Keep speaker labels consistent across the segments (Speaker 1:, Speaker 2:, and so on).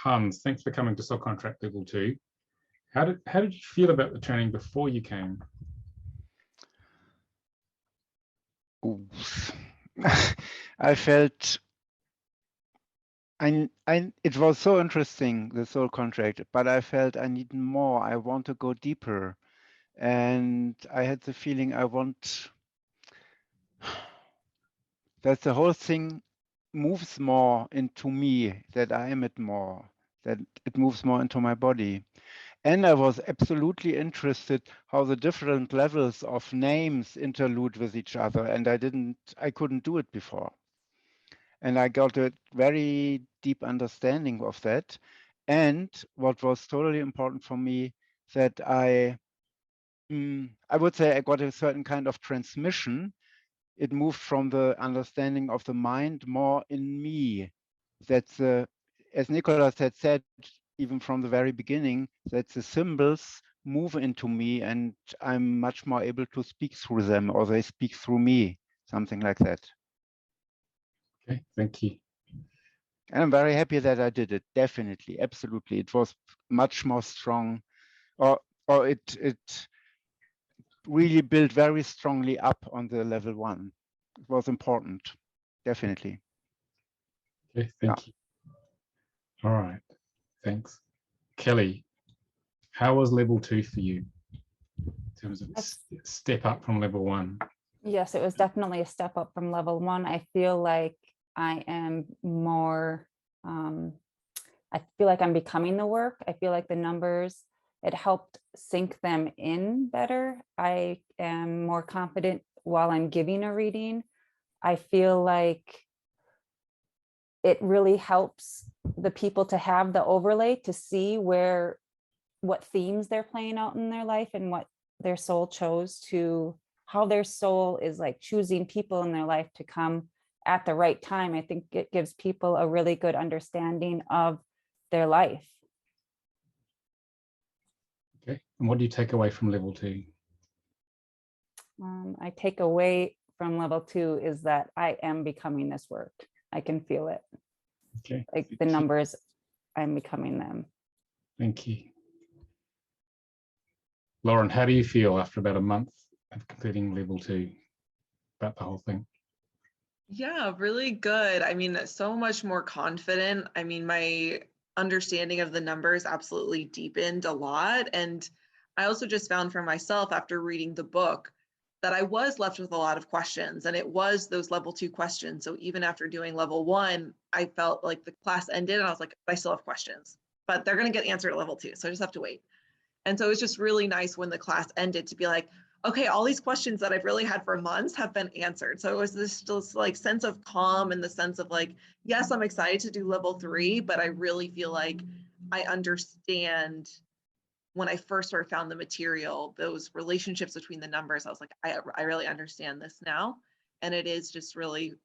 Speaker 1: Hans, thanks for coming to Soul Contract Level 2. How did you feel about the training before you came?
Speaker 2: I felt it was so interesting, the soul contract, but I felt I need more. I want to go deeper. And I had the feeling that the whole thing moves more into me, that I am it more, that it moves more into my body. And I was absolutely interested how the different levels of names interlude with each other. And I couldn't do it before. And I got a very deep understanding of that. And what was totally important for me, that I would say I got a certain kind of transmission. It moved from the understanding of the mind more in me. That's as Nicolas had said, even from the very beginning, that the symbols move into me and I'm much more able to speak through them, or they speak through me, something like that.
Speaker 1: Okay, thank you.
Speaker 2: And I'm very happy that I did it. Definitely, absolutely. It was much more strong, or it really built very strongly up on the level 1. It was important, definitely.
Speaker 1: Okay, thank you. All right, thanks. Kelly, how was level 2 for you in terms of step up from level 1?
Speaker 3: Yes, it was definitely a step up from level 1. I feel like I am more, I feel like I'm becoming the work. I feel like the numbers, it helped sync them in better. I am more confident while I'm giving a reading. I feel like it really helps the people to have the overlay to see what themes they're playing out in their life and what their soul chose to, how their soul is like choosing people in their life to come at the right time. I think it gives people a really good understanding of their life.
Speaker 1: Okay, and what do you take away from level 2?
Speaker 3: I take away from level 2 is that I am becoming this work. I can feel it.
Speaker 1: Okay.
Speaker 3: Like the numbers, I'm becoming them.
Speaker 1: Thank you. Lauren, how do you feel after about a month of completing level 2 about the whole thing?
Speaker 4: Yeah, really good. I mean, so much more confident. I mean, my understanding of the numbers absolutely deepened a lot. And I also just found for myself after reading the book that I was left with a lot of questions, and it was those level 2 questions. So even after doing level 1, I felt like the class ended and I was like, I still have questions, but they're going to get answered at level 2. So I just have to wait. And so it was just really nice when the class ended to be like, okay, all these questions that I've really had for months have been answered. So it was this just like sense of calm and the sense of like, yes, I'm excited to do level 3, but I really feel like I understand when I first sort of found the material, those relationships between the numbers. I was like, I really understand this now. And it is just really,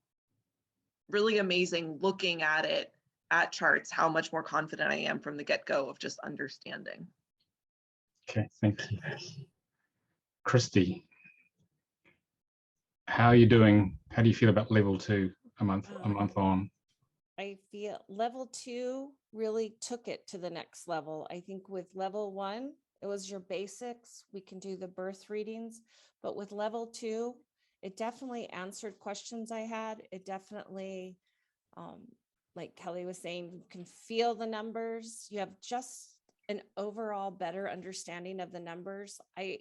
Speaker 4: really amazing looking at it at charts, how much more confident I am from the get-go of just understanding.
Speaker 1: Okay, thank you. Christy, how are you doing? How do you feel about level 2 a month on?
Speaker 5: I feel level 2 really took it to the next level. I think with level 1, it was your basics. We can do the birth readings, but with level 2, it definitely answered questions I had. It definitely, like Kelly was saying, you can feel the numbers. You have just an overall better understanding of the numbers. I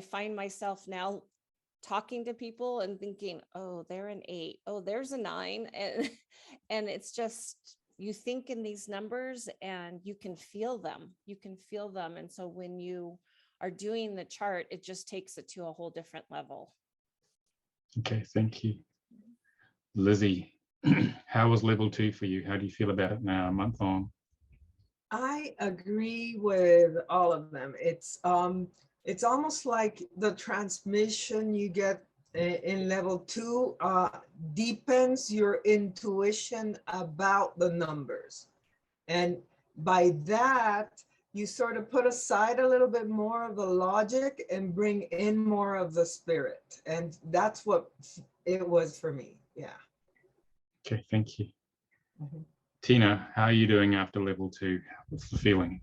Speaker 5: find myself now talking to people and thinking, oh, they're an 8, oh, there's a 9. And it's just, you think in these numbers and you can feel them. And so when you are doing the chart, it just takes it to a whole different level.
Speaker 1: Okay, thank you. Lizzie, how was level 2 for you? How do you feel about it now, a month on?
Speaker 6: I agree with all of them. It's almost like the transmission you get in level 2 deepens your intuition about the numbers. And by that, you sort of put aside a little bit more of the logic and bring in more of the spirit. And that's what it was for me. Yeah.
Speaker 1: Okay, thank you. Tina, how are you doing after level 2? What's the feeling?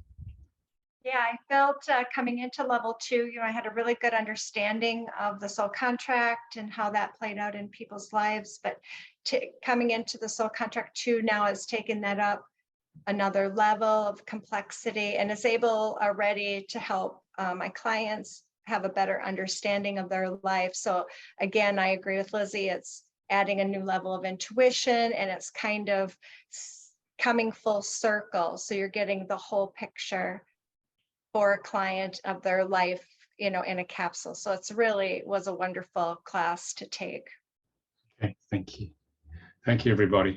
Speaker 7: Yeah, I felt coming into level 2, I had a really good understanding of the soul contract and how that played out in people's lives. But coming into the soul contract 2 now has taken that up another level of complexity and is able already to help my clients have a better understanding of their life. So again, I agree with Lizzie. It's adding a new level of intuition, and it's kind of coming full circle. So you're getting the whole picture for a client of their life, in a capsule. So it's really was a wonderful class to take.
Speaker 1: Okay, thank you. Thank you, everybody.